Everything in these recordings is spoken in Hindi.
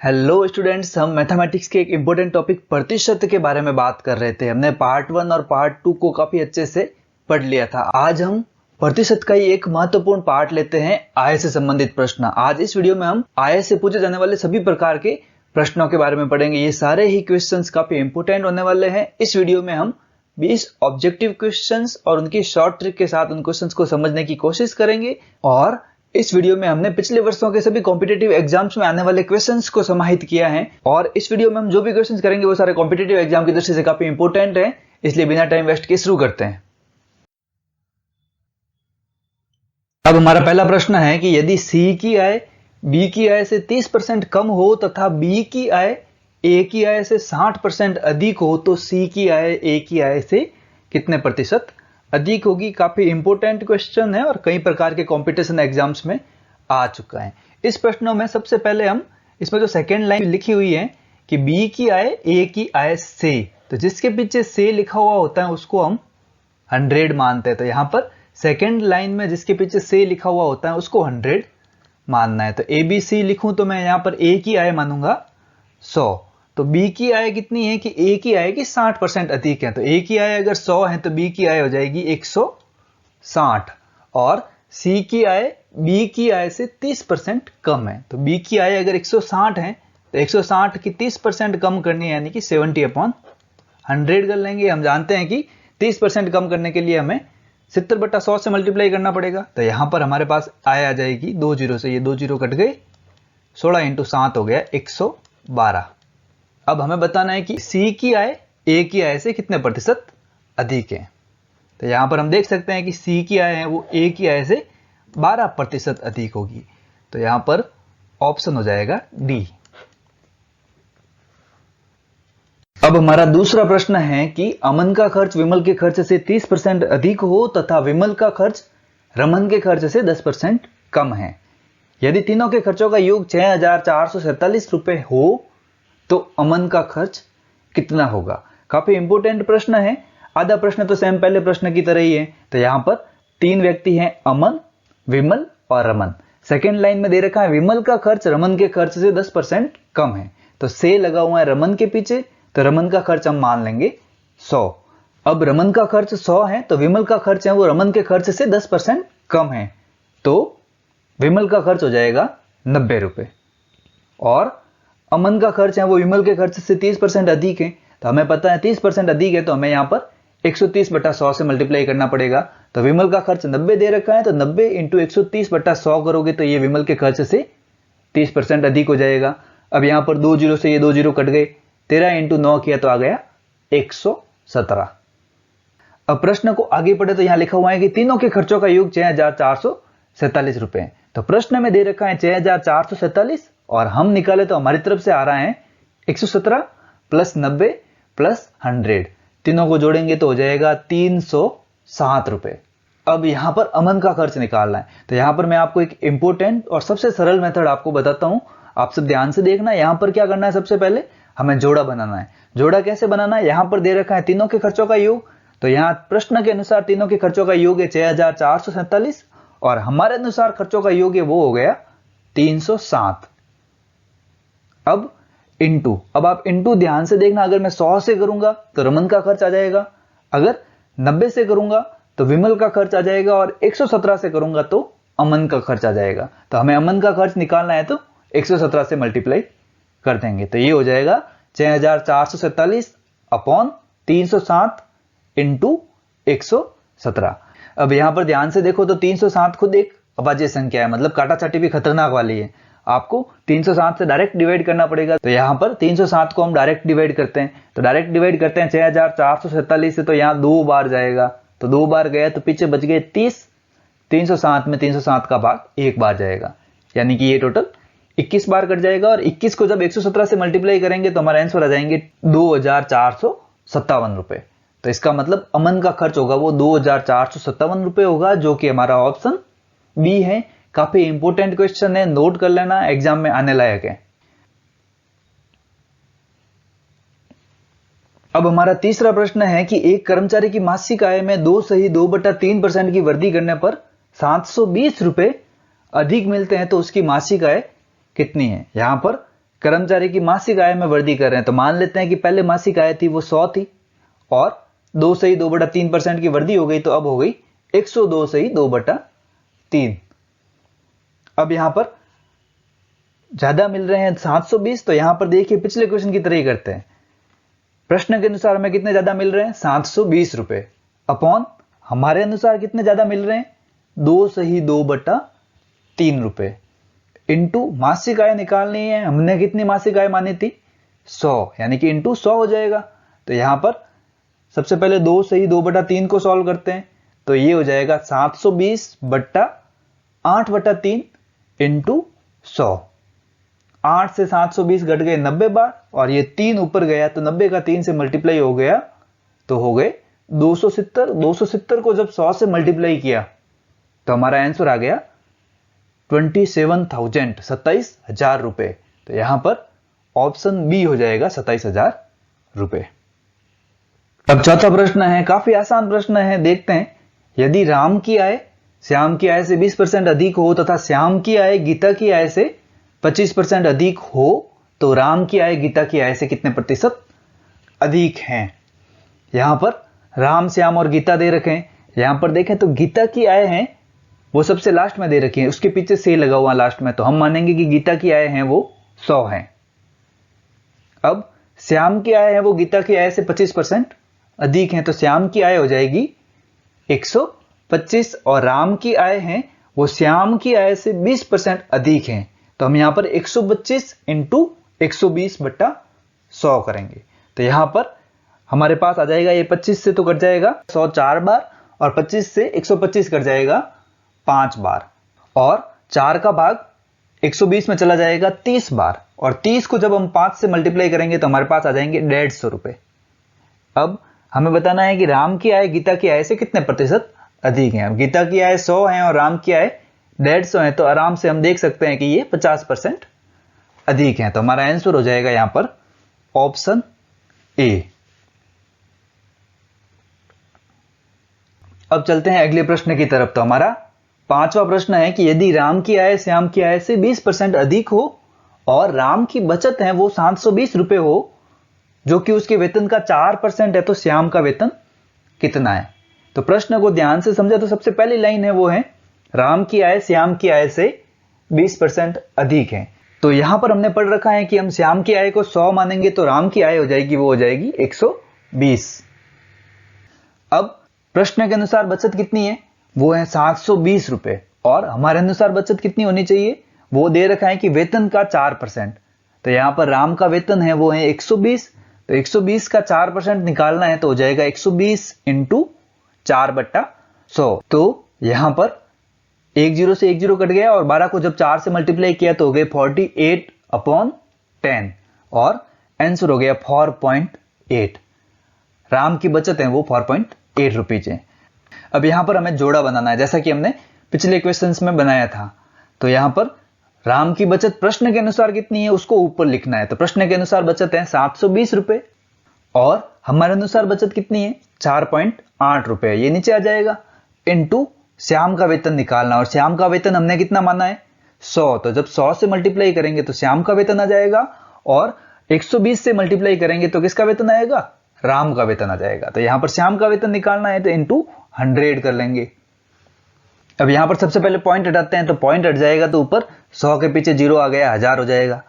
हेलो स्टूडेंट्स, हम मैथमेटिक्स के एक इम्पोर्टेंट टॉपिक प्रतिशत के बारे में बात कर रहे थे। हमने पार्ट 1 और पार्ट 2 को काफी अच्छे से पढ़ लिया था। आज हम प्रतिशत का ही एक महत्वपूर्ण पार्ट लेते हैं, आय से संबंधित प्रश्न। आज इस वीडियो में हम आय से पूछे जाने वाले सभी प्रकार के प्रश्नों के बारे में पढ़ेंगे। ये सारे ही क्वेश्चंस काफी इंपोर्टेंट होने वाले हैं। इस वीडियो में हम 20 ऑब्जेक्टिव क्वेश्चंस और उनकी शॉर्ट ट्रिक के साथ उन क्वेश्चंस को समझने की कोशिश करेंगे। और इस वीडियो में हमने पिछले वर्षों के सभी कॉम्पिटिटिव एग्जाम्स में आने वाले क्वेश्चंस को समाहित किया है। और इस वीडियो में हम जो भी क्वेश्चंस करेंगे वो सारे कॉम्पिटिटिव एग्जाम की दृष्टि से काफी इंपोर्टेंट है। इसलिए बिना टाइम वेस्ट किए शुरू करते हैं। अब हमारा पहला प्रश्न है कि यदि सी की आय बी की आय से 30% कम हो तथा बी की आय ए की आय से 60% अधिक हो तो सी की आय ए की आय से कितने प्रतिशत अधिक होगी। काफी इंपोर्टेंट क्वेश्चन है और कई प्रकार के कंपटीशन एग्जाम्स में आ चुका है। इस प्रश्नों में सबसे पहले हम इसमें जो सेकेंड लाइन लिखी हुई है कि बी की आय ए की आय से, तो जिसके पीछे से लिखा हुआ होता है उसको हम 100 मानते हैं। तो यहां पर सेकेंड लाइन में जिसके पीछे से लिखा हुआ होता है उसको 100 मानना है। तो ए बी सी लिखूं तो मैं यहां पर ए की आय मानूंगा 100। तो बी की आय कितनी है कि ए की आय की 60% अधिक है। तो ए की आय अगर 100 है तो बी की आय हो जाएगी 160। और सी की आय बी की आय से 30% कम है। तो बी की आय अगर 160 है तो 160 की 30% कम करनी है, यानी कि 70/100 कर लेंगे। हम जानते हैं कि 30% कम करने के लिए हमें 70/100 से मल्टीप्लाई करना पड़ेगा। तो यहां पर हमारे पास आय आ जाएगी 2 जीरो से, ये 2 जीरो कट गए, 16 × 7 हो गया 112। अब हमें बताना है कि सी की आय ए की आय से कितने प्रतिशत अधिक है। तो यहां पर हम देख सकते हैं कि सी की आय है वो ए की आय से 12% अधिक होगी। तो यहां पर ऑप्शन हो जाएगा डी। अब हमारा दूसरा प्रश्न है कि अमन का खर्च विमल के खर्च से 30% अधिक हो तथा विमल का खर्च रमन के खर्च से 10% कम है। यदि तीनों के खर्चों का योग 6447 रुपए हो तो अमन का खर्च कितना होगा। काफी इंपोर्टेंट प्रश्न है। आधा प्रश्न तो सेम पहले प्रश्न की तरह ही है। तो यहां पर 3 व्यक्ति हैं, अमन, विमल और रमन। सेकेंड लाइन में दे रखा है विमल का खर्च रमन के खर्च से 10% कम है। तो से लगा हुआ है रमन के पीछे, तो रमन का खर्च हम मान लेंगे 100। अब रमन का खर्च 100 है तो विमल का खर्च है वो रमन के खर्च से 10% कम है। तो विमल का खर्च हो जाएगा 90 रुपए। और अमन का खर्च है वो विमल के खर्च से 30% अधिक है। तो हमें पता है 30% अधिक है तो हमें यहां पर 130/100 से मल्टीप्लाई करना पड़ेगा। तो विमल का खर्च 90 दे रखा है, तो 90 × 130/100 करोगे तो ये विमल के खर्च से 30% अधिक हो जाएगा। अब यहां पर 2 जीरो से ये 2 जीरो कट गए, 13 × 9 किया तो आ गया 117। अब प्रश्न को आगे पढ़े तो यहां लिखा हुआ है कि तीनों के खर्चों का योग 6447 रुपए। तो प्रश्न में दे रखा है 6447 और हम निकाले तो हमारी तरफ से आ रहा है 117 + 90 + 100। तीनों को जोड़ेंगे तो हो जाएगा 307 रुपए। अब यहां पर अमन का खर्च निकालना है। तो यहां पर मैं आपको एक इंपोर्टेंट और सबसे सरल मेथड आपको बताता हूं, आप सब ध्यान से देखना। यहां पर क्या करना है, सबसे पहले हमें जोड़ा बनाना है। जोड़ा कैसे बनाना है, यहां पर दे रखा है तीनों के खर्चों का योग। तो यहां प्रश्न के अनुसार तीनों के खर्चों का योग है 6447 और हमारे अनुसार खर्चों का योग है वो हो गया 307। अब इंटू, अब आप इंटू ध्यान से देखना। अगर मैं 100 से करूंगा तो रमन का खर्च आ जाएगा, अगर 90 से करूंगा तो विमल का खर्च आ जाएगा और 117 से करूंगा तो अमन का खर्च आ जाएगा। तो हमें अमन का खर्च निकालना है तो 117 से मल्टीप्लाई कर देंगे। तो ये हो जाएगा 6447/307 × 117। अब यहां पर ध्यान से देखो तो 307 खुद एक अभाज्य संख्या है, मतलब काटा छाटी भी खतरनाक वाली है। आपको 307 से डायरेक्ट डिवाइड करना पड़ेगा। तो यहां पर 307 को हम डायरेक्ट डिवाइड करते हैं। तो डायरेक्ट डिवाइड करते हैं 6447 से, तो यहां 2 बार जाएगा। तो 2 बार गया तो पीछे बच गए 30। 307 में 307 का भाग 1 बार जाएगा, यानी कि ये टोटल 21 बार कट जाएगा। और 21 को जब 117 से मल्टीप्लाई करेंगे तो हमारा आंसर आ जाएंगे 2457 रुपए। तो इसका मतलब अमन का खर्च होगा वो 2457 रुपए होगा, जो कि हमारा ऑप्शन बी है। काफी इंपोर्टेंट क्वेश्चन है, नोट कर लेना, एग्जाम में आने लायक है। अब हमारा तीसरा प्रश्न है कि एक कर्मचारी की मासिक आय में 2.3% की वृद्धि करने पर 720 रुपए अधिक मिलते हैं तो उसकी मासिक आय कितनी है। यहां पर कर्मचारी की मासिक आय में वृद्धि कर रहे हैं, तो मान लेते हैं कि पहले मासिक आय थी वो 100 थी और 2 से ही 2/3% की वृद्धि हो गई, तो अब हो गई 102 से ही 2/3। अब यहां पर ज्यादा मिल रहे हैं 720, तो यहां पर देखिए पिछले क्वेश्चन की तरह ही करते हैं। प्रश्न के अनुसार हमें कितने ज्यादा मिल रहे हैं 720 रुपए, अपॉन हमारे अनुसार कितने ज्यादा मिल रहे हैं 2 से ही 2/3 रुपए, इंटू मासिक आय निकालनी है, हमने कितनी मासिक आय मानी थी 100, यानी कि इंटू 100 हो जाएगा। तो यहां पर सबसे पहले 2 से ही 2/3 को सॉल्व करते हैं, तो ये हो जाएगा 720/8/3 इंटू 100। 8 से 720 घट गए 90 बार, और ये 3 ऊपर गया तो 90 का 3 से मल्टीप्लाई हो गया तो हो गए 270। 270 को जब 100 से मल्टीप्लाई किया तो हमारा आंसर आ गया 27,000, 27,000 रुपए। तो यहां पर ऑप्शन बी हो जाएगा 27,000 रुपए। अब चौथा प्रश्न है, काफी आसान प्रश्न है, देखते हैं। यदि राम की आय श्याम की आय से 20% अधिक हो तथा श्याम की आय गीता की आय से 25% अधिक हो, तो राम की आय गीता की आय से कितने प्रतिशत अधिक है। यहां पर राम, श्याम और गीता दे रखे हैं। यहां पर देखें तो गीता की आय है वो सबसे लास्ट में दे रखी है, उसके पीछे से लगा हुआ लास्ट में, तो हम मानेंगे कि गीता की आय है वो 100 है। अब श्याम की आय है वो गीता की आय से 25% अधिक है, तो श्याम की आय हो जाएगी 125, और राम की आय है वो श्याम की आय से 20% अधिक है, तो हम यहां पर 125 इंटू 120/100 करेंगे। तो यहां पर हमारे पास आ जाएगा, ये 25 से तो कट जाएगा 100 4 बार, और 25 से 125 कट जाएगा 5 बार, और 4 का भाग 120 में चला जाएगा 30 बार, और 30 को जब हम 5 से मल्टीप्लाई करेंगे तो हमारे पास आ जाएंगे 150 रुपए। अब हमें बताना है कि राम की आय गीता की आय से कितने प्रतिशत अधिक है। अब गीता की आय 100 है और राम की आय 150 है, तो आराम से हम देख सकते हैं कि ये 50% अधिक है। तो हमारा आंसर हो जाएगा यहां पर ऑप्शन ए। अब चलते हैं अगले प्रश्न की तरफ। तो हमारा पांचवा प्रश्न है कि यदि राम की आय श्याम की आय से 20% अधिक हो और राम की बचत है वो 720 रुपए हो, जो कि उसके वेतन का 4% है, तो श्याम का वेतन कितना है। तो प्रश्न को ध्यान से समझा तो सबसे पहली लाइन है वो है राम की आय श्याम की आय से 20% अधिक है। तो यहां पर हमने पढ़ रखा है कि हम श्याम की आय को 100 मानेंगे तो राम की आय हो जाएगी वो हो जाएगी 120। अब प्रश्न के अनुसार बचत कितनी है वो है 720 रुपए, और हमारे अनुसार बचत कितनी होनी चाहिए वो दे रखा है कि वेतन का 4%। तो यहां पर राम का वेतन है वो है 120, तो 120 का 4% निकालना है तो हो जाएगा 120 इंटू 4/100। तो यहां पर 1 0 से 1 0 कट गया, और 12 को जब 4 से मल्टीप्लाई किया तो हो गए 48/10, और आंसर हो गया 4.8। राम की बचत है वो 4.8 रुपीज है। अब यहां पर हमें जोड़ा बनाना है, जैसा कि हमने पिछले क्वेश्चंस में बनाया था। तो यहां पर राम की बचत प्रश्न के अनुसार कितनी है उसको ऊपर लिखना है। तो प्रश्न के अनुसार बचत है 720 रुपए, और हमारे अनुसार बचत कितनी है 4.8 रुपए, ये नीचे आ जाएगा, इंटू श्याम का वेतन निकालना, और श्याम का वेतन हमने कितना माना है 100, तो जब 100 से मल्टीप्लाई करेंगे तो श्याम का वेतन आ जाएगा, और 120 से मल्टीप्लाई करेंगे तो किसका वेतन आएगा राम का वेतन आ जाएगा। तो यहां पर श्याम का वेतन निकालना है तो इंटू 100 कर लेंगे। अब यहां पर सबसे पहले पॉइंट हटाते हैं, तो पॉइंट हट जाएगा तो ऊपर 100 के पीछे 0 आ गया, 1000 हो जाएगा।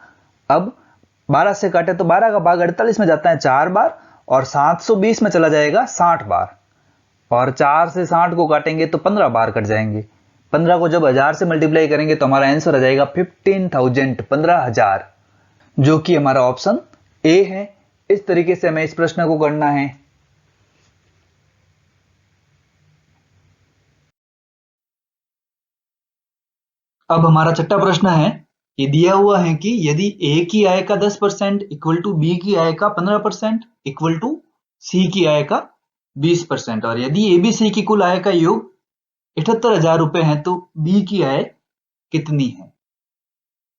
अब 12 से काटे तो 12 का भाग 48 में जाता है 4 बार, और 720 में चला जाएगा 60 बार, और 4 से 60 को काटेंगे तो 15 बार कट जाएंगे। 15 को जब 1000 से मल्टीप्लाई करेंगे तो हमारा आंसर आ जाएगा 15,000, 15,000, जो कि हमारा ऑप्शन ए है। इस तरीके से हमें इस प्रश्न को करना है। अब हमारा छठा प्रश्न है, ये दिया हुआ है कि यदि ए की आय का 10% इक्वल टू बी की आय का 15% इक्वल टू सी की आय का 20%, और यदि ए बी सी की कुल आय का योग 78,000 रुपए है तो बी की आय कितनी है।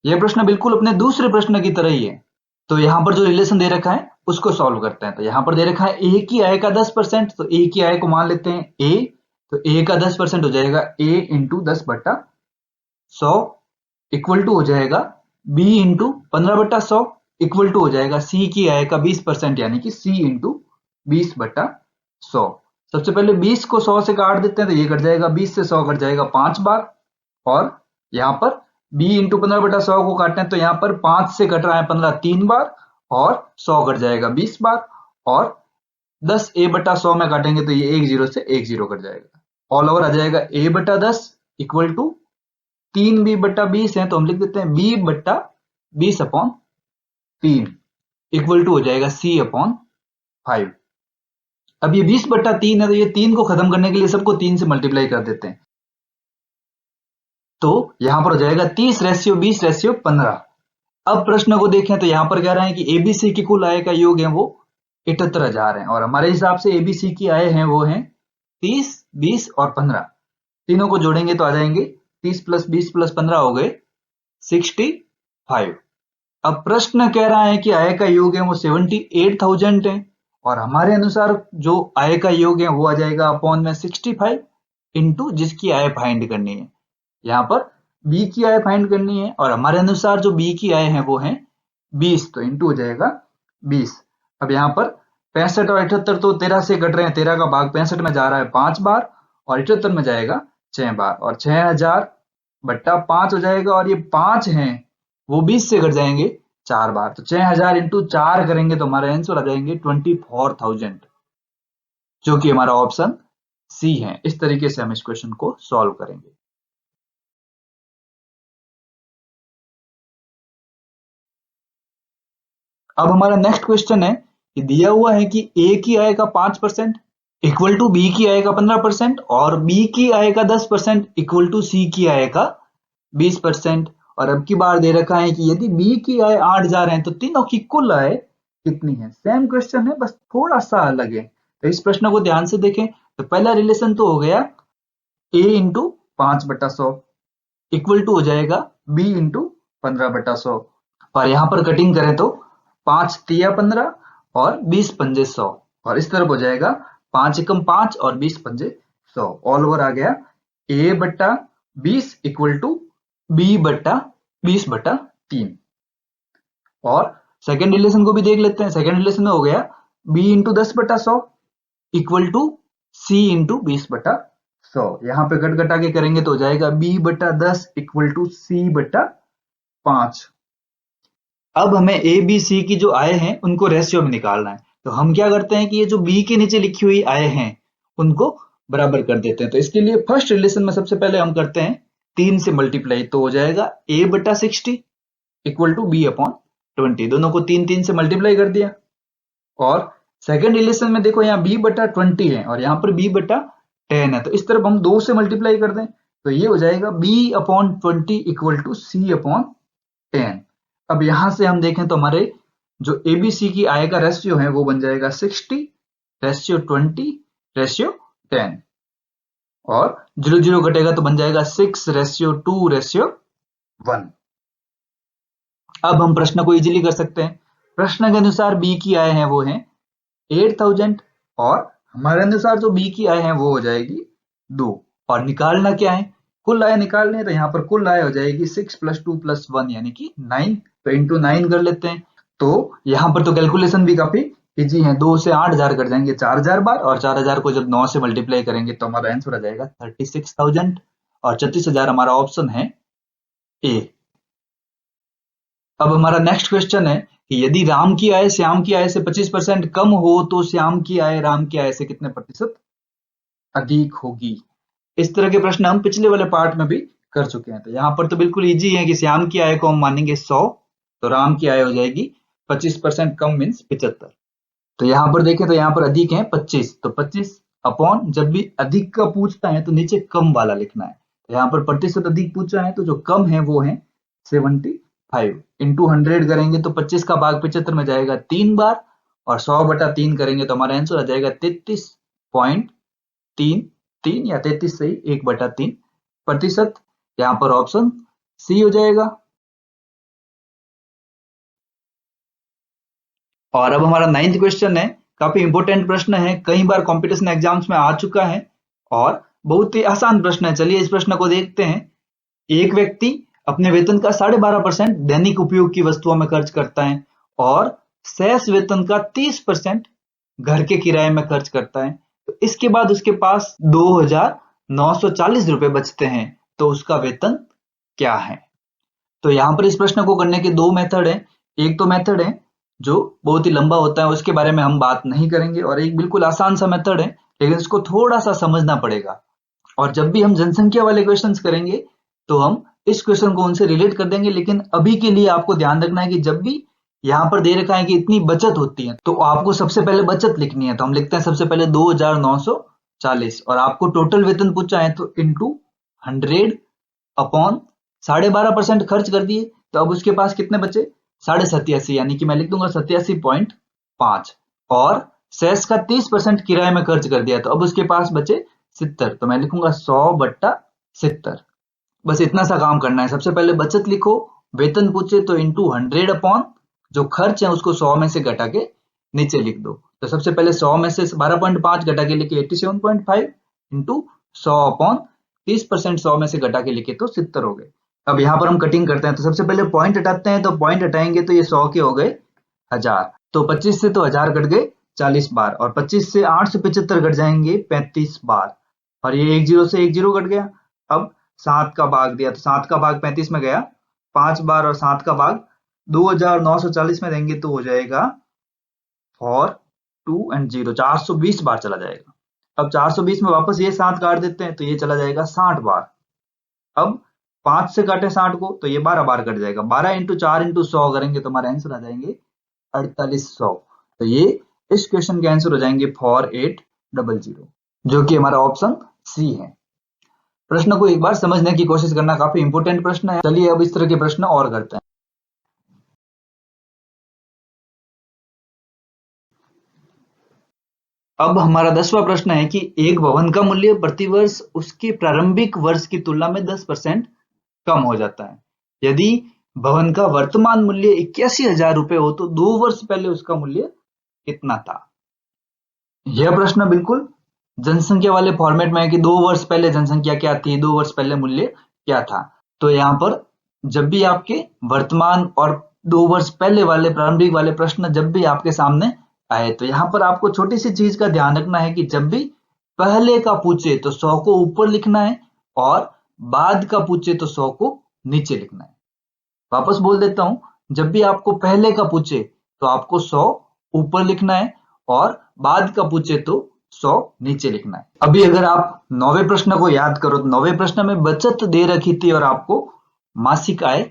यह प्रश्न बिल्कुल अपने दूसरे प्रश्न की तरह ही है। तो यहां पर जो रिलेशन दे रखा है उसको सॉल्व करते हैं। तो यहां पर दे रखा है ए की आय का 10%, तो ए की आय को मान लेते हैं ए, तो ए का 10% हो जाएगा ए इंटू 10/100 इक्वल टू हो जाएगा b इंटू 15/100 इक्वल टू हो जाएगा c की आय का 20% यानी कि c इंटू 20/100। सबसे पहले 20 को 100 से काट देते हैं तो ये कट जाएगा, 20 से 100 कट जाएगा 5 बार, और यहाँ पर b इंटू 15/100 को काटते हैं तो यहाँ पर 5 से कट रहा है 15 3 बार, और 100 कट जाएगा 20 बार, और 10a/100 में काटेंगे तो ये 1 0 से 1 0 कट जाएगा। ऑल ओवर आ जाएगा a/10 इक्वल टू 3b/20 है तो हम लिख देते हैं b/20/3 इक्वल टू हो जाएगा c/5। अब ये 20/3 है तो ये 3 को खत्म करने के लिए सबको 3 से मल्टीप्लाई कर देते हैं, तो यहां पर हो जाएगा 30:20:15। अब प्रश्न को देखें तो यहां पर कह रहे हैं कि एबीसी की कुल आय का योग है वो 78,000 है, और हमारे हिसाब से एबीसी की आय है वो है 30, 20 और 15। तीनों को जोड़ेंगे तो आ जाएंगे 30 + 20 + 15 हो गए 65। अब प्रश्न कह रहा है कि आय का योग है वो 78,000 है, और हमारे अनुसार जो आय का योग है वो आ जाएगा अपॉन में 65 इंटू जिसकी आय फाइंड करनी है। यहाँ पर b की आय फाइंड करनी है, और हमारे अनुसार जो b की आय है वो है 20, तो इंटू हो जाएगा 20। अब यहाँ पर 65 और 78 तो 13 से कट रहे हैं, 13 का भाग 65 में जा रहा है 5 बार, और 78 में जाएगा 6 बार, और 6000/5 हो जाएगा, और ये 5 हैं वो 20 से कट जाएंगे 4 बार, तो 6000 इंटू 4 करेंगे तो हमारा आंसर आ जाएंगे 24,000, जो कि हमारा ऑप्शन सी है। इस तरीके से हम इस क्वेश्चन को सॉल्व करेंगे। अब हमारा नेक्स्ट क्वेश्चन है कि दिया हुआ है कि ए की आय का 5% इक्वल टू बी की आय का 15%, और बी की आय का 10% इक्वल टू सी की आय का 20%, और अब की बार दे रखा है कि यदि बी की आय 8,000 है तो तीनों की कुल आय कितनी है। सेम क्वेश्चन है, बस थोड़ा सा अलग है। तो इस प्रश्न को ध्यान से देखें तो पहला रिलेशन तो हो गया a इंटू 5/100 इक्वल टू हो जाएगा b इंटू 15/100, और यहां पर कटिंग करें तो 5 तिया 15 और 20 पंजे 100, और इस तरफ हो जाएगा 5 एकम 5 और 20 पंजे 100। ऑल ओवर आ गया a/20 इक्वल टू b/20/3। और सेकेंड रिलेशन को भी देख लेते हैं। सेकेंड रिलेशन में हो गया b into 10/100 equal to c into 20/100। यहां पे कट घटा के करेंगे तो हो जाएगा b/10 इक्वल टू c/5। अब हमें ए बी सी की जो आय है उनको रेशियो में निकालना है, तो हम क्या करते हैं कि ये जो बी के नीचे लिखी हुई आय है उनको बराबर कर देते हैं। तो इसके लिए फर्स्ट रिलेशन में सबसे पहले हम करते हैं 3 से मल्टीप्लाई, तो हो जाएगा a/60 इक्वल टू b/20। दोनों को 3 से मल्टीप्लाई कर दिया। और सेकेंड रिलेशन में देखो यहाँ b/20 है और यहाँ पर b/10 है, तो इस तरफ हम 2 से मल्टीप्लाई कर दें तो ये हो जाएगा b/20 इक्वल टू c/10। अब यहां से हम देखें तो हमारे जो एबीसी की आय का रेशियो है वो बन जाएगा 60:20:10, और 0 0 घटेगा तो बन जाएगा 6:2:1। अब हम प्रश्न को इजीली कर सकते हैं। प्रश्न के अनुसार बी की आय है वो है 8,000, और हमारे अनुसार जो बी की आय है वो हो जाएगी 2, और निकालना क्या है, कुल आय निकालनी है, तो यहाँ पर कुल आय हो जाएगी 6 + 2 + 1 यानी कि 9, तो इंटू 9 कर लेते हैं। तो यहाँ पर तो कैलकुलेशन भी काफी इजी है, 2 से 8,000 कर जाएंगे 4,000 बार, और 4,000 को जब 9 से मल्टीप्लाई करेंगे तो हमारा आंसर आ जाएगा 36,000, और 36,000 हमारा ऑप्शन है ए। अब हमारा नेक्स्ट क्वेश्चन है कि यदि राम की आय श्याम की आय से 25% कम हो तो श्याम की आय राम की आय से कितने प्रतिशत अधिक होगी। इस तरह के प्रश्न हम पिछले वाले पार्ट में भी कर चुके हैं। तो यहाँ पर तो बिल्कुल इजी है कि श्याम की आय को हम मानेंगे 100, तो राम की आय हो जाएगी 25% कम मीन्स 75। तो यहाँ पर देखें तो यहाँ पर अधिक है 25, तो 25 अपॉन, जब भी अधिक का पूछता है तो नीचे कम वाला लिखना है। तो यहाँ पर प्रतिशत अधिक पूछा है तो जो कम है वो है 75। इंटू 100 करेंगे तो 25 का भाग 75 में जाएगा 3 बार, और 100/3 करेंगे तो हमारा आंसर आ जाएगा 33.33 या 33 सही 1/3%। यहाँ पर ऑप्शन सी हो जाएगा। और अब हमारा 9th क्वेश्चन है, काफी इंपोर्टेंट प्रश्न है, कई बार कंपटीशन एग्जाम्स में आ चुका है और बहुत ही आसान प्रश्न है। चलिए इस प्रश्न को देखते हैं। एक व्यक्ति अपने वेतन का 12.5% दैनिक उपयोग की वस्तुओं में खर्च करता है और शेष वेतन का 30% घर के किराए में खर्च करता है। तो इसके बाद उसके पास 2,940 रुपए बचते हैं, तो उसका वेतन क्या है? तो यहां पर इस प्रश्न को करने के दो मेथड है। एक तो मेथड है जो बहुत ही लंबा होता है, उसके बारे में हम बात नहीं करेंगे, और एक बिल्कुल आसान सा मेथड है, लेकिन इसको थोड़ा सा समझना पड़ेगा। और जब भी हम जनसंख्या वाले क्वेश्चंस करेंगे तो हम इस क्वेश्चन को उनसे रिलेट कर देंगे, लेकिन अभी के लिए आपको ध्यान रखना है कि जब भी यहां पर दे रखा है कि इतनी बचत होती है, तो आपको सबसे पहले बचत लिखनी है। तो हम लिखते हैं सबसे पहले 2,940, और आपको टोटल वेतन पूछा है तो इंटू 100 अपॉन 12.5% खर्च कर दिए, तो अब उसके पास कितने बचे? 87.5, यानी कि मैं लिख दूंगा 87.5, और शेष का 30% किराए में खर्च कर दिया, तो अब उसके पास बचे 70, तो मैं लिखूंगा 100/70। बस इतना सा काम करना है। सबसे पहले बचत लिखो, वेतन पूछे तो इंटू 100 अपॉन जो खर्च है उसको 100 में से घटा के नीचे लिख दो। तो सबसे पहले 100 में से 12.5 घटा के लिखे 87.5 इंटू 100 अपॉन 30% 100 में से घटा के लिखे तो 70 हो गए। अब यहाँ पर हम कटिंग करते हैं, तो सबसे पहले पॉइंट हटाते हैं, तो पॉइंट हटाएंगे तो ये 100 के हो गए 1000, तो 25 से तो 1000 कट गए 40 बार, और 25 से 875 कट जाएंगे 35 बार, और ये 1 0 से 1 0 कट गया। अब 7 का भाग दिया, तो 7 का भाग 35 में गया 5 बार, और 7 का भाग 2,940 में देंगे तो हो जाएगा 4 2 एंड 0, 420 बार चला जाएगा। अब 420 में वापस ये 7 काट देते हैं तो ये चला जाएगा 60 बार। अब 5 से काटे 60 को तो ये 12 बार कट जाएगा। 12 इंटू 4 इंटू 100 करेंगे तो हमारा आंसर आ जाएंगे 4800। तो ये इस क्वेश्चन के आंसर हो जाएंगे 4800, जो कि हमारा ऑप्शन सी है। प्रश्न को एक बार समझने की कोशिश करना, काफी इंपोर्टेंट प्रश्न है। चलिए अब इस तरह के प्रश्न और करते हैं। अब हमारा 10वां प्रश्न है कि एक भवन का मूल्य प्रतिवर्ष उसके प्रारंभिक वर्ष की तुलना में 10% कम हो जाता है। यदि भवन का वर्तमान मूल्य 81,000 रुपए हो तो 2 वर्ष पहले उसका मूल्य कितना था? यह प्रश्न बिल्कुल जनसंख्या वाले फॉर्मेट में है कि 2 वर्ष पहले जनसंख्या क्या थी, 2 वर्ष पहले मूल्य क्या था। तो यहाँ पर जब भी आपके वर्तमान और 2 वर्ष पहले वाले प्रारंभिक वाले प्रश्न जब भी आपके सामने आए, तो यहाँ पर आपको छोटी सी चीज का ध्यान रखना है कि जब भी पहले का पूछे तो 100 को ऊपर लिखना है, और बाद का पूछे तो 100 को नीचे लिखना है। वापस बोल देता हूं, जब भी आपको पहले का पूछे तो आपको 100 ऊपर लिखना है, और बाद का पूछे तो 100 नीचे लिखना है। अभी अगर आप 9वें प्रश्न को याद करो तो 9वें प्रश्न में बचत दे रखी थी और आपको मासिक आय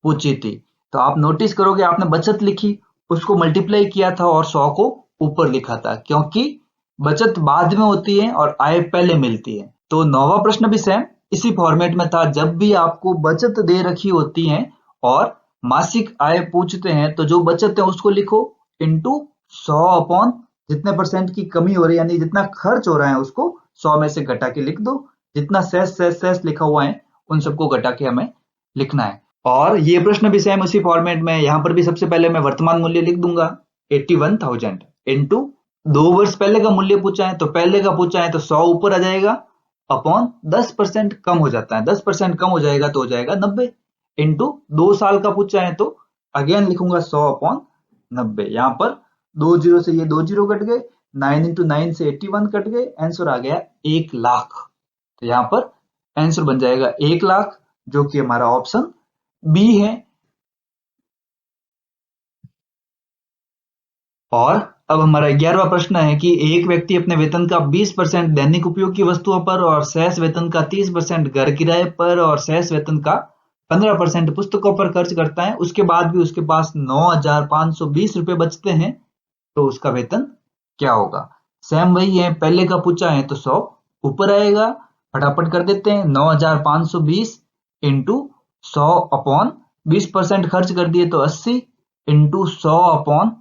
पूछी थी, तो आप नोटिस करोगे आपने बचत लिखी, उसको मल्टीप्लाई किया था और 100 को ऊपर लिखा था, क्योंकि बचत बाद में होती है और आय पहले मिलती है। तो 9वां प्रश्न भी सेम इसी फॉर्मेट में था। जब भी आपको बचत दे रखी होती है और मासिक आय पूछते हैं, तो जो बचत है उसको लिखो इंटू 100 अपॉन जितने परसेंट की कमी हो रही है, यानी जितना खर्च हो रहा है उसको 100 में से घटा के लिख दो। जितना शेष लिखा हुआ है उन सबको घटा के हमें लिखना है। और ये प्रश्न भी सेम उसी फॉर्मेट में। यहां पर भी सबसे पहले मैं वर्तमान मूल्य लिख दूंगा 81,000 इंटू 2 वर्ष पहले का मूल्य पूछा है, तो पहले का पूछा है तो 100 ऊपर आ जाएगा, अपॉन 10% कम हो जाता है, 10% कम हो जाएगा तो हो जाएगा 90, इंटू 2 साल का पूछा है तो अगेन लिखूंगा 100 अपॉन 90। यहां पर 2 जीरो से ये 2 जीरो कट गए, 9 इंटू 9 से 81 कट गए, आंसर आ गया 1 लाख। तो यहां पर आंसर बन जाएगा 1 लाख, जो कि हमारा ऑप्शन बी है। और अब हमारा 11वां प्रश्न है कि एक व्यक्ति अपने वेतन का 20% दैनिक उपयोग की वस्तुओं पर और शेष वेतन का 30% घर किराए पर और शेष वेतन का 15% पुस्तकों पर खर्च करता है। उसके बाद भी उसके पास 9,520 रुपए बचते हैं, तो उसका वेतन क्या होगा? सेम वही है, पहले का पूछा है तो 100 ऊपर आएगा, फटाफट कर देते हैं। 9,520 इंटू 100 अपॉन 20% खर्च कर दिए तो 80, इंटू 100 अपॉन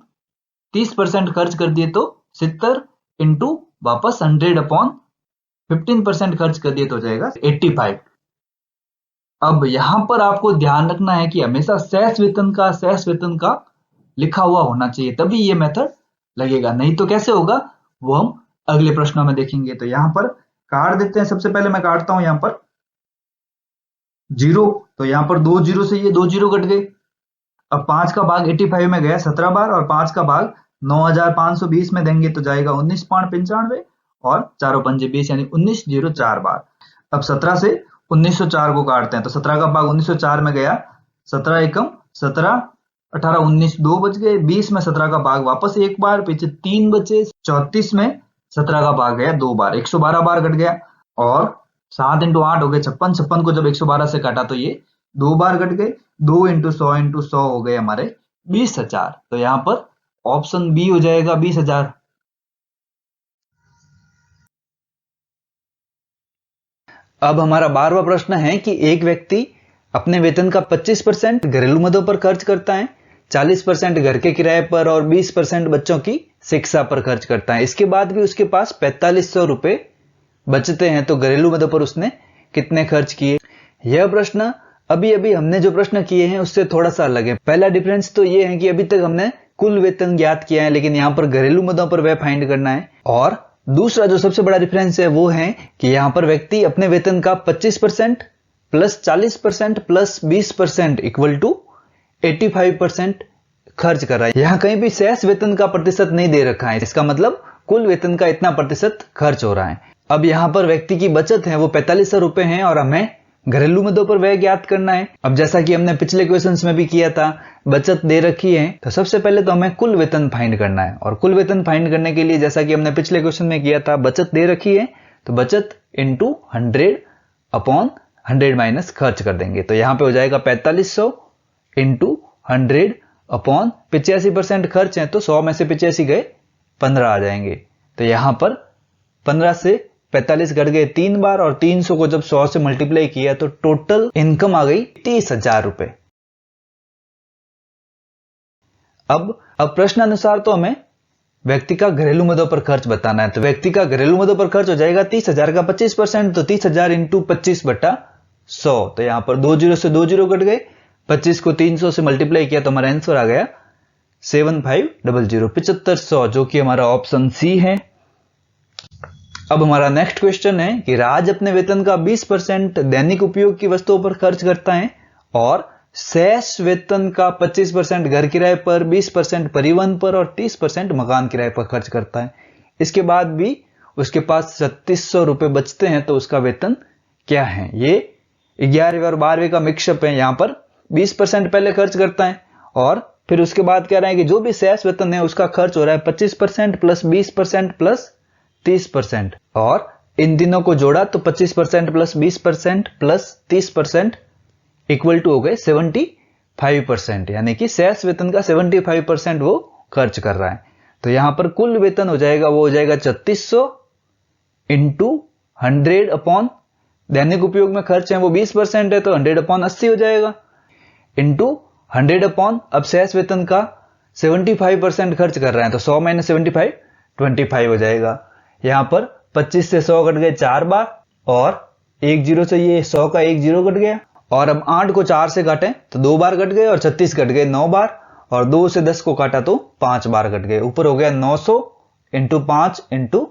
30% खर्च कर दिए तो 70, इंटू वापस 100 अपॉन 15% खर्च कर दिए तो हो जाएगा 85। अब यहां पर आपको ध्यान रखना है कि हमेशा शेष वेतन का लिखा हुआ होना चाहिए, तभी ये मेथड लगेगा, नहीं तो कैसे होगा वो हम अगले प्रश्नों में देखेंगे। तो यहां पर काट देते हैं। सबसे पहले मैं काटता हूं यहां पर जीरो, तो यहां पर 2 जीरो से ये 2 जीरो कट गए। अब 5 का भाग 85 में गया 17 बार, और 5 का भाग 9520 में देंगे तो जाएगा 19.95, और चारों पंजे 20 यानी 1904 बार। अब 17 से 1904 को काटते हैं, तो 17 का भाग 1904 में गया, 17 एकम 17, 18 19 2 बच गए, 20 में 17 का भाग वापस एक बार, पीछे 3 बचे, 34 में 17 का भाग गया 2 बार, 112 बार कट गया। और 7 इंटू 8 हो गए 56, 56 को जब 112 से काटा तो ये 2 बार कट गए, 2 इंटू 100 हो गए हमारे 20,000। तो यहां पर ऑप्शन बी हो जाएगा 20,000। अब हमारा 12वां प्रश्न है कि एक व्यक्ति अपने वेतन का 25% घरेलू मदों पर खर्च करता है, 40% घर के किराए पर और 20% बच्चों की शिक्षा पर खर्च करता है। इसके बाद भी उसके पास 4500 रुपए बचते हैं, तो घरेलू मदों पर उसने कितने खर्च किए? यह प्रश्न अभी अभी हमने जो प्रश्न किए हैं उससे थोड़ा सा अलग है। पहला डिफरेंस तो यह है कि अभी तक हमने कुल वेतन ज्ञात किया है, लेकिन यहां पर घरेलू मदों पर वह फाइंड करना है। और दूसरा जो सबसे बड़ा डिफरेंस है वो है कि यहां पर व्यक्ति अपने वेतन का 25% प्लस 40% प्लस 20% इक्वल टू 85% खर्च कर रहा है। यहां कहीं भी शेष वेतन का प्रतिशत नहीं दे रखा है, इसका मतलब कुल वेतन का इतना प्रतिशत खर्च हो रहा है। अब यहां पर व्यक्ति की बचत है वो 4500 रुपए है, और हमें घरेलू मदों पर व्यय ज्ञात करना है। अब जैसा कि हमने पिछले क्वेश्चंस में भी किया था, बचत दे रखी है, तो सबसे पहले तो हमें कुल वेतन फाइंड करना है। और कुल वेतन फाइंड करने के लिए जैसा कि हमने पिछले क्वेश्चन में किया था, बचत दे रखी है तो बचत इंटू 100 अपॉन 100 माइनस खर्च कर देंगे। तो यहां पे हो जाएगा 4500 इंटू 100 अपॉन 85% खर्च है, तो 100 में से 85 गए 15 आ जाएंगे। तो यहां पर 15 से 45 घट गए 3 बार, और 300 को जब 100 से मल्टीप्लाई किया तो टोटल इनकम आ गई 30,000 रुपए। अब प्रश्नानुसार तो हमें व्यक्ति का घरेलू मदों पर खर्च बताना है, तो व्यक्ति का घरेलू मदों पर खर्च हो जाएगा 30,000 का 25%, तो 30,000 इंटू 25/100। तो यहां पर 2 जीरो से 2 जीरो कट गए, 25 को 300 से मल्टीप्लाई किया तो हमारा आंसर आ गया 7500 7500, जो कि हमारा ऑप्शन सी है। अब हमारा नेक्स्ट क्वेश्चन है कि राज अपने वेतन का 20% दैनिक उपयोग की वस्तुओं पर खर्च करता है, और शेष वेतन का 25% घर किराए पर, 20% परिवहन पर और 30% मकान किराए पर खर्च करता है। इसके बाद भी उसके पास 3600 रुपए बचते हैं, तो उसका वेतन क्या है? ये 11वीं और 12वीं का मिक्सअप है। यहां पर 20% पहले खर्च करता है, और फिर उसके बाद कह रहा है कि जो भी शेष वेतन है उसका खर्च हो रहा है 25% प्लस 20% प्लस 30%, और इन दिनों को जोड़ा तो 25% प्लस 20% प्लस 30% इक्वल टू हो गए 75%, यानी कि शेष वेतन का 75% वो खर्च कर रहा है। तो यहां पर कुल वेतन हो जाएगा, वो हो जाएगा 3600 इंटू 100 अपॉन दैनिक उपयोग में खर्च है वो 20% है, तो 100 अपॉन 80 हो जाएगा, इंटू 100 अपॉन अब शेष वेतन का 75% खर्च कर रहे हैं, तो 100 माइनस 75 25 हो जाएगा। यहां पर 25 से 100 कट गए 4 बार, और 1 जीरो से ये 100 का 1 जीरो कट गया, और अब 8 को 4 से काटें तो 2 बार कट गए, और 36 कट गए 9 बार, और 2 से 10 को काटा तो 5 बार कट गए। ऊपर हो गया 900 इंटू 5 इंटू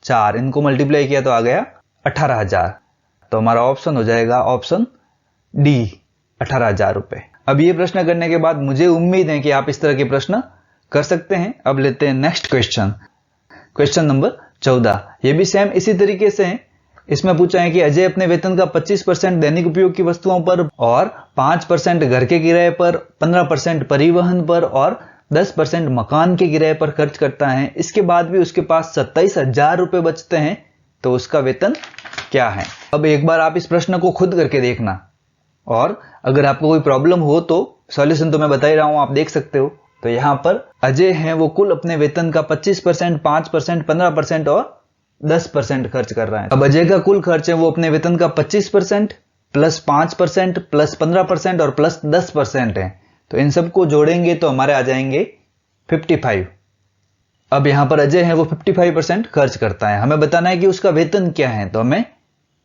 4, इनको मल्टीप्लाई किया तो आ गया 18,000। तो हमारा ऑप्शन हो जाएगा ऑप्शन डी, 18,000 रुपए। अब ये प्रश्न करने के बाद मुझे उम्मीद है कि आप इस तरह के प्रश्न कर सकते हैं। अब लेते हैं नेक्स्ट क्वेश्चन, क्वेश्चन नंबर 14। ये भी सेम इसी तरीके से है। इसमें पूछा है कि अजय अपने वेतन का 25% दैनिक उपयोग की वस्तुओं पर और 5% घर के किराए पर, 15% परिवहन पर और 10% मकान के किराए पर खर्च करता है। इसके बाद भी उसके पास 27,000 रुपए बचते हैं, तो उसका वेतन क्या है? अब एक बार आप इस प्रश्न को खुद करके देखना, और अगर आपको कोई प्रॉब्लम हो तो सॉल्यूशन तो मैं बता ही रहा हूं, आप देख सकते हो। तो यहां पर अजय है वो कुल अपने वेतन का 25%, 5%, 15% और 10% खर्च कर रहा है। अब अजय का कुल खर्च है वो अपने वेतन का 25% प्लस 5% प्लस 15% और प्लस 10% है, तो इन सबको जोड़ेंगे तो हमारे आ जाएंगे 55। अब यहां पर अजय है वो 55% खर्च करता है, हमें बताना है कि उसका वेतन क्या है।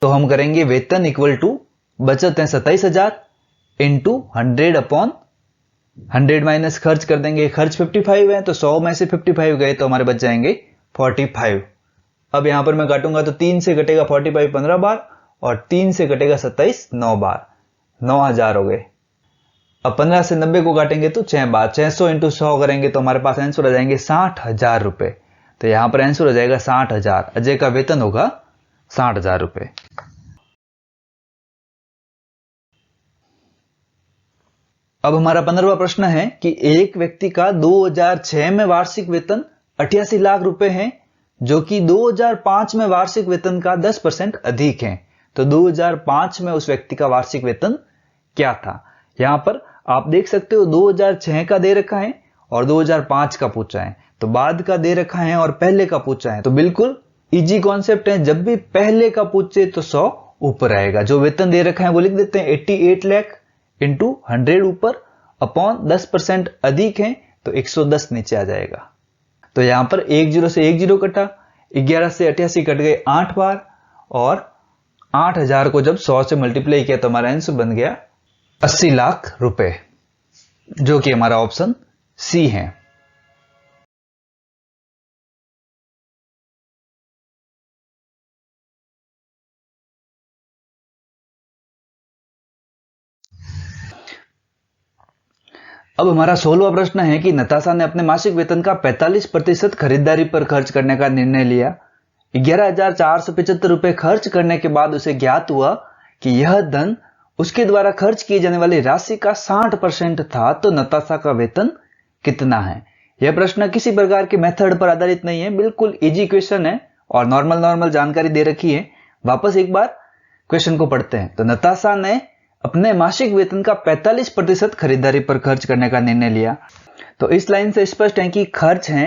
तो हम करेंगे वेतन इक्वल टू बचत है 27,000 इंटू 100 अपॉन 100 माइनस खर्च कर देंगे। खर्च 55 है, तो 100 में से 55 गए तो हमारे बच जाएंगे 45। अब यहां पर मैं काटूंगा तो 3 से कटेगा 45 15 बार, और 3 से कटेगा 27 9 बार, 9,000 हो गए। अब 15 से 90 को काटेंगे तो 6 बार, 600 इंटू 100 करेंगे तो हमारे पास आंसर आ जाएंगे 60,000 रुपए। तो यहां पर आंसर हो जाएगा 60,000। अजय का वेतन होगा 60,000 रुपए। अब हमारा 15वां प्रश्न है कि एक व्यक्ति का 2006 में वार्षिक वेतन 88 लाख रुपए है, जो कि 2005 में वार्षिक वेतन का 10% अधिक है। तो 2005 में उस व्यक्ति का वार्षिक वेतन क्या था? यहां पर आप देख सकते हो 2006 का दे रखा है और 2005 का पूछा है, तो बाद का दे रखा है और पहले का पूछा है। तो बिल्कुल इजी कॉन्सेप्ट है, जब भी पहले का पूछे तो 100 ऊपर आएगा। जो वेतन दे रखा है वो लिख देते हैं 88 लाख इंटू 100 ऊपर अपॉन 10% अधिक है तो 110 नीचे आ जाएगा। तो यहां पर 10 से 10 कटा, 11 से 88 कट गए 8 बार, और 8,000 को जब 100 से मल्टीप्लाई किया तो हमारा आंसर बन गया 80 लाख रुपए, जो कि हमारा ऑप्शन सी है। अब हमारा 16वां प्रश्न है कि नताशा ने अपने मासिक वेतन का 45% खरीदारी पर खर्च करने का निर्णय लिया। 11,475 रुपए खर्च करने के बाद उसे ज्ञात हुआ कि यह धन उसके द्वारा खर्च किए जाने वाली राशि का 60% था, तो नताशा का वेतन कितना है? यह प्रश्न किसी प्रकार के मेथड पर आधारित नहीं है, बिल्कुल इजी क्वेश्चन है और नॉर्मल जानकारी दे रखी है। वापस एक बार क्वेश्चन को पढ़ते हैं। तो नताशा ने अपने मासिक वेतन का 45% खरीदारी पर खर्च करने का निर्णय लिया। तो इस लाइन से स्पष्ट है कि खर्च है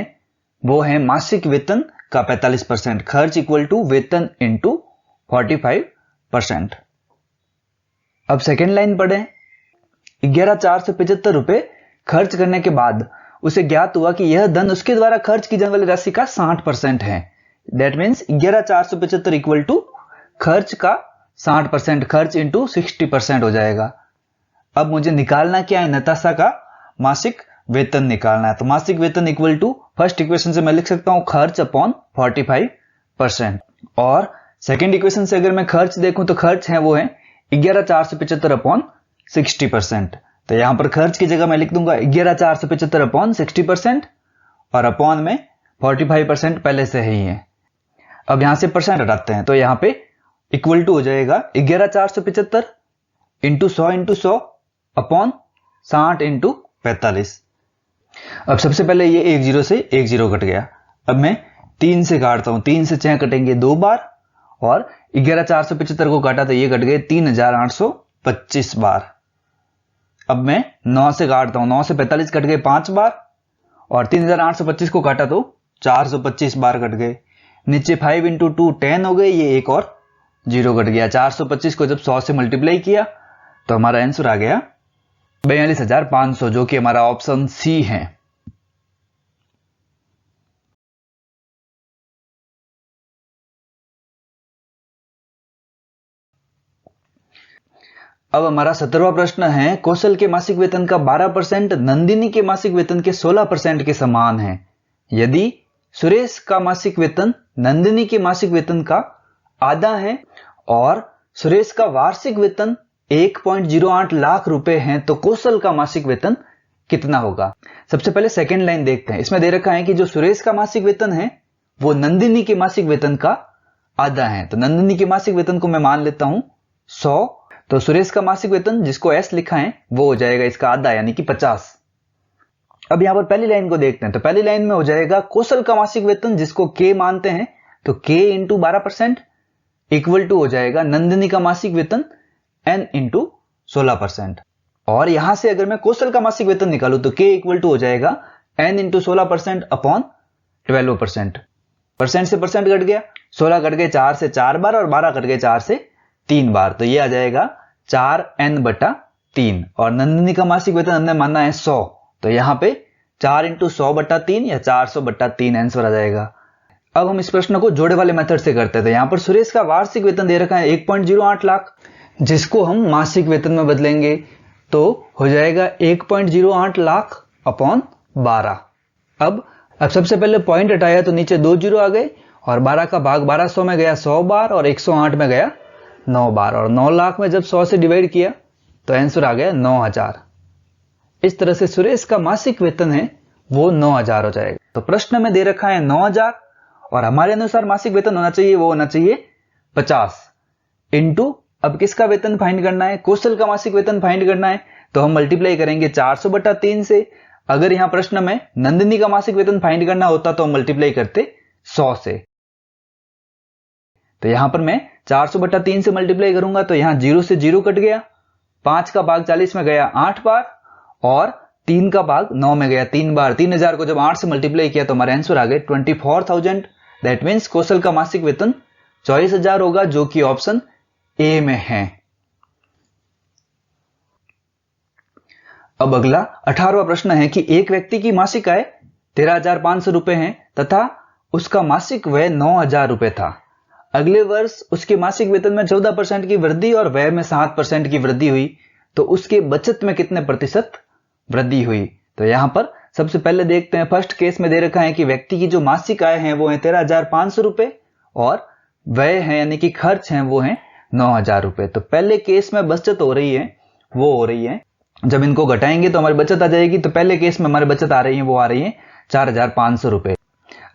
वो है मासिक वेतन का 45%, खर्च इक्वल टू वेतन इंटू 45%। अब सेकेंड लाइन पढ़ें। 11,475 रुपए खर्च करने के बाद उसे ज्ञात हुआ कि यह धन उसके द्वारा खर्च की जाने वाली राशि का 60% है। दैट मीन्स 11,475 इक्वल टू खर्च का 60%, खर्च इंटू 60% हो जाएगा। अब मुझे निकालना क्या है? नताशा का मासिक वेतन निकालना है। तो मासिक वेतन इक्वल टू फर्स्ट इक्वेशन से मैं लिख सकता हूं खर्च अपॉन 45%, और सेकेंड इक्वेशन से अगर मैं खर्च देखूं तो खर्च है वो है 11,475 अपॉन 60%। तो यहां पर खर्च की जगह मैं लिख दूंगा 11,475 अपॉन 60%, और अपॉन में 45% पहले से ही है। अब यहां से परसेंट हटाते हैं तो यहां पे इक्वल टू हो जाएगा 11,475 इंटू 100 अपॉन 60 इंटू 45। अब सबसे पहले ये 10 से 10 कट गया। अब मैं 3 से काटता हूं, 3 से 6 कटेंगे 2 बार, और 11,475 को काटा तो ये कट गए 3,825 बार। अब मैं 9 से काटता हूं, 9 से 45 कट गए 5 बार, और 3,825 को काटा तो 425 बार कट गए। नीचे 5 इंटू 2 10 हो गए, ये एक और 0 कट गया। 425 को जब 100 से मल्टीप्लाई किया तो हमारा आंसर आ गया 42,500, जो कि हमारा ऑप्शन सी है। अब हमारा 17वां प्रश्न है, कौशल के मासिक वेतन का 12% नंदिनी के मासिक वेतन के 16% के समान है। यदि सुरेश का मासिक वेतन नंदिनी के मासिक वेतन का आधा है और सुरेश का वार्षिक वेतन 1.08 लाख रुपए है, तो कौशल का मासिक वेतन कितना होगा? सबसे पहले सेकेंड लाइन देखते हैं। इसमें दे रखा है कि जो सुरेश का मासिक वेतन है वो नंदिनी के मासिक वेतन का आधा है। तो नंदिनी के मासिक वेतन को मैं मान लेता हूं 100, तो सुरेश का मासिक वेतन जिसको एस लिखा है वो हो जाएगा इसका आधा यानी कि 50। अब यहां पर पहली लाइन को देखते हैं। तो पहली लाइन में हो जाएगा कौशल का मासिक वेतन जिसको के मानते हैं, तो के इंटू 12% इक्वल टू हो जाएगा नंदिनी का मासिक वेतन n इंटू 16%। और यहां से अगर मैं कौशल का मासिक वेतन निकालू तो k इक्वल टू हो जाएगा n इंटू 16% अपॉन 12%। परसेंट से परसेंट कट गया, 16 कट गए 4 से 4 बार, और 12 कट गए 4 से 3 बार, तो ये आ जाएगा 4n/3। और नंदिनी का मासिक वेतन हमने माना है 100, तो यहां पे 4 इंटू 100/3 या 400/3 आंसर आ जाएगा। अब हम इस प्रश्न को जोड़े वाले मेथड से करते हैं। तो यहां पर सुरेश का वार्षिक वेतन दे रखा है 1.08 लाख, जिसको हम मासिक वेतन में बदलेंगे तो हो जाएगा 1.08 लाख अपॉन 12। अब सबसे पहले पॉइंट हटाया तो नीचे 2 जीरो आ गए, और 12 का भाग 1200 में गया 100 बार, और 108 में गया 9 बार, और 9 लाख में जब 100 से डिवाइड किया तो आंसर आ गया 9,000। इस तरह से सुरेश का मासिक वेतन है वो 9,000 हो जाएगा। तो प्रश्न में दे रखा है 9,000 और हमारे अनुसार मासिक वेतन होना चाहिए वो होना चाहिए 50 इंटू, अब किसका वेतन फाइंड करना है, कौशल का मासिक वेतन फाइंड करना है, तो हम मल्टीप्लाई करेंगे 400/3 से। अगर यहां प्रश्न में नंदिनी का मासिक वेतन फाइंड करना होता तो हम मल्टीप्लाई करते 100 से। तो यहां पर मैं 400/3 से मल्टीप्लाई करूंगा तो यहां 0 से 0 कट गया, 5 का भाग 40 में गया 8 बार और 3 का भाग 9 में गया 3 बार। 3,000 को जब 8 से मल्टीप्लाई किया तो हमारा आंसर आ गया 24,000। दैट मीन्स कौशल का मासिक वेतन 24,000 होगा, जो कि ऑप्शन ए में है। अब अगला 18वां प्रश्न है कि एक व्यक्ति की मासिक आय 13,500 रुपए है तथा उसका मासिक व्यय 9,000 रुपए था। अगले वर्ष उसके मासिक वेतन में 14% की वृद्धि और व्यय में 7% की वृद्धि हुई, तो उसके बचत में कितने प्रतिशत वृद्धि हुई। तो यहां पर सबसे पहले देखते हैं, फर्स्ट केस में दे रखा है कि व्यक्ति की जो मासिक आय है वो है 13,500 रुपए और व्यय है यानी कि खर्च है वो है 9,000 रुपए। तो पहले केस में बचत हो रही है वो हो रही है, जब इनको घटाएंगे तो हमारी बचत आ जाएगी। तो पहले केस में हमारी बचत आ रही है वो आ रही है 4,500 रुपए।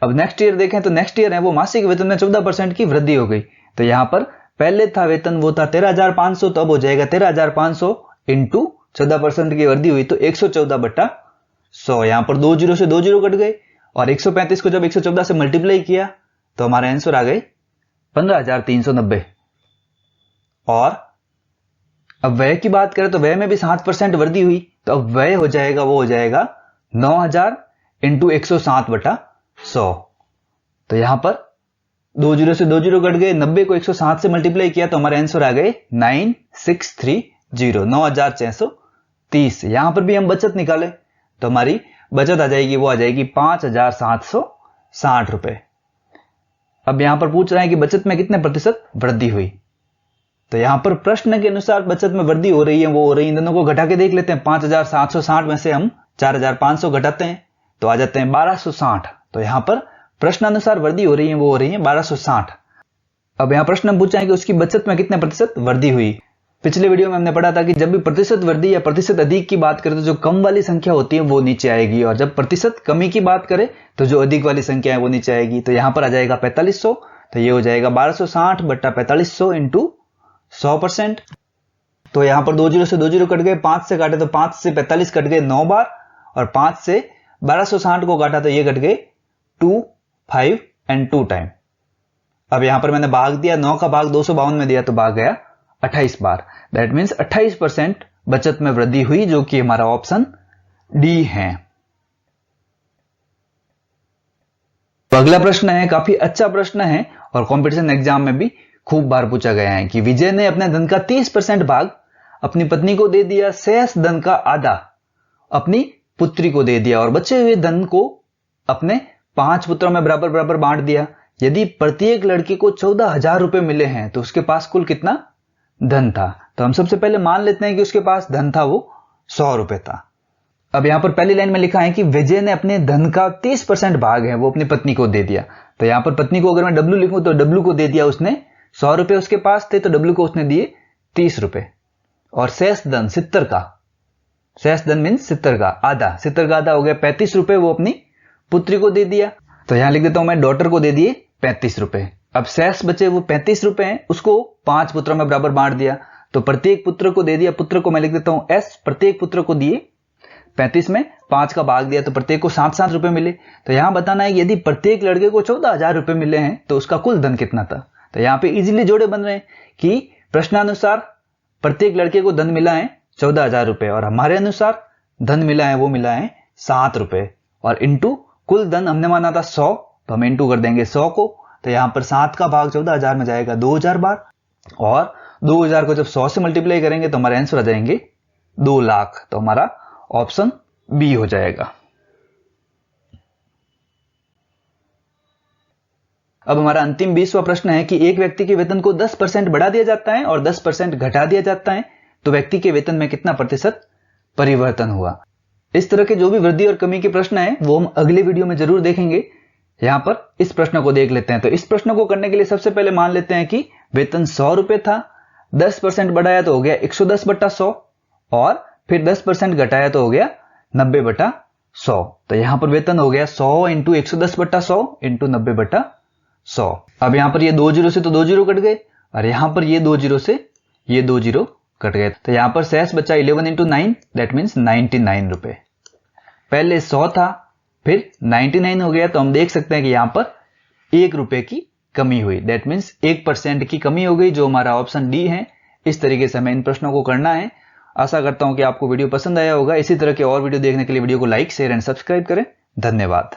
अब नेक्स्ट ईयर देखें तो नेक्स्ट ईयर है वो मासिक वेतन में 14% की वृद्धि हो गई। तो यहां पर पहले था वेतन वो था 13,500, तो अब हो जाएगा 13,500 इंटू 14% की वृद्धि हुई तो 114/100। यहां पर 2 जीरो से 2 जीरो कट गए और 135 को जब 114 से मल्टीप्लाई किया तो हमारा आंसर आ गए 15,390। और अब व्यय की बात करें तो व्यय में भी 7% वृद्धि हुई, तो अब व्यय हो जाएगा वो हो जाएगा 9,000 इंटू 107/100। तो यहां पर 2 जीरो से 2 जीरो कट गए, 90 को 107 से मल्टीप्लाई किया तो हमारे आंसर आ गए 9630, 9,630। यहां पर भी हम बचत निकाले तो हमारी बचत आ जाएगी वो आ जाएगी 5,760 रुपए। अब यहां पर पूछ रहा है कि बचत में कितने प्रतिशत वृद्धि हुई। तो यहां पर प्रश्न के अनुसार बचत में वृद्धि हो रही है वो हो रही है, इन दोनों को घटा के देख लेते हैं। 5,760 में से हम 4,500 घटाते हैं तो आ जाते हैं 1,260। तो यहां पर प्रश्नानुसार वृद्धि हो रही है वो हो रही है 1,260। अब यहां प्रश्न पूछा है कि उसकी बचत में कितने प्रतिशत वृद्धि हुई। पिछले वीडियो में हमने पढ़ा था कि जब भी प्रतिशत वृद्धि या प्रतिशत अधिक की बात करें तो जो कम वाली संख्या होती है वो नीचे आएगी, और जब प्रतिशत कमी की बात करें तो जो अधिक वाली संख्या है वो नीचे आएगी। तो यहां पर आ जाएगा 4500, तो ये हो जाएगा 1,260/4500 इंटू 100%। तो यहां पर 2 जीरो से 2 जीरो कट गए, 5 से काटे तो 5 से 45 कट गए 9 बार, और 5 से 1,260 को काटा तो ये कट गए 2, 5 एंड 2 टाइम। अब यहां पर मैंने भाग दिया, 9 का भाग 252 में दिया तो भाग गया 28 बार। दैट मीन्स 28% बचत में वृद्धि हुई, जो कि हमारा ऑप्शन डी है। तो अगला प्रश्न है, काफी अच्छा प्रश्न है और कंपटीशन एग्जाम में भी खूब बार पूछा गया है कि विजय ने अपने धन का 30% भाग अपनी पत्नी को दे दिया, शेष धन का आधा अपनी पुत्री को दे दिया और बचे हुए धन को अपने 5 पुत्रों में बराबर बराबर बांट दिया। यदि प्रत्येक लड़के को 14,000 रुपए मिले हैं तो उसके पास कुल कितना धन था। तो हम सबसे पहले मान लेते हैं कि उसके पास धन था वो 100 रुपए था। अब यहां पर पहली लाइन में लिखा है कि विजय ने अपने धन का 30% भाग है वो अपनी पत्नी को दे दिया। तो यहां पर पत्नी को अगर मैं डब्ल्यू लिखूं तो डब्ल्यू को दे दिया उसने 100 रुपए उसके पास थे, तो डब्ल्यू को उसने दिए 30 रुपए। और शेष धन 70 का, शेष धन मीन्स 70 का आधा, 70 का आधा हो गया 35 रुपए, वो अपनी पुत्री को दे दिया। तो यहां लिख देता हूं मैं डॉटर को दे दिए 35 रुपए। अब शेष बचे वो 35 रुपए हैं, उसको 5 पुत्रों में बराबर बांट दिया। तो प्रत्येक पुत्र को दे दिया, पुत्र को मैं लिख देता हूं एस, प्रत्येक पुत्र को दिए 35 में 5 का भाग दिया तो प्रत्येक को 7-7 रुपए मिले। तो यहां बताना है यदि प्रत्येक लड़के को 14,000 रुपए मिले हैं तो उसका कुल धन कितना था। तो यहां पे इजीली जोड़े बन रहे हैं कि प्रश्नानुसार प्रत्येक लड़के को धन मिला है 14,000 रुपए और हमारे अनुसार धन मिला है वो मिला है 7 रुपए, और इंटू कुल धन हमने माना था 100, तो हम इंटू कर देंगे 100 को। तो यहां पर 7 का भाग 14,000 में जाएगा 2,000 बार, और 2,000 को जब 100 से मल्टीप्लाई करेंगे तो हमारे आंसर आ जाएंगे 2 लाख। तो हमारा ऑप्शन बी हो जाएगा। अब हमारा अंतिम 20वां प्रश्न है कि एक व्यक्ति के वेतन को 10% बढ़ा दिया जाता है और 10% घटा दिया जाता है, तो व्यक्ति के वेतन में कितना प्रतिशत परिवर्तन हुआ। इस तरह के जो भी वृद्धि और कमी के प्रश्न हैं वो हम अगले वीडियो में जरूर देखेंगे। यहां पर इस प्रश्न को देख लेते हैं। तो इस प्रश्न को करने के लिए सबसे पहले मान लेते हैं कि वेतन 100 रुपए था, 10% बढ़ाया तो हो गया 110/100, और फिर 10% घटाया तो हो गया 90/100। तो यहां पर वेतन हो गया 100 इंटू 110/100 इंटू 90/100। अब यहां पर ये 2 जीरो से तो 2 जीरो कट गए और यहां पर ये 2 जीरो से ये 2 जीरो कट गए। तो यहां पर शेष बचा 11 इंटू 9, दैट मीन्स 99 रुपए। पहले 100 था, फिर 99 हो गया। तो हम देख सकते हैं कि यहां पर 1 रुपए की कमी हुई, दैट मीन्स 1% की कमी हो गई, जो हमारा ऑप्शन डी है। इस तरीके से हमें इन प्रश्नों को करना है। आशा करता हूं कि आपको वीडियो पसंद आया होगा। इसी तरह के और वीडियो देखने के लिए वीडियो को लाइक, शेयर एंड सब्सक्राइब करें। धन्यवाद।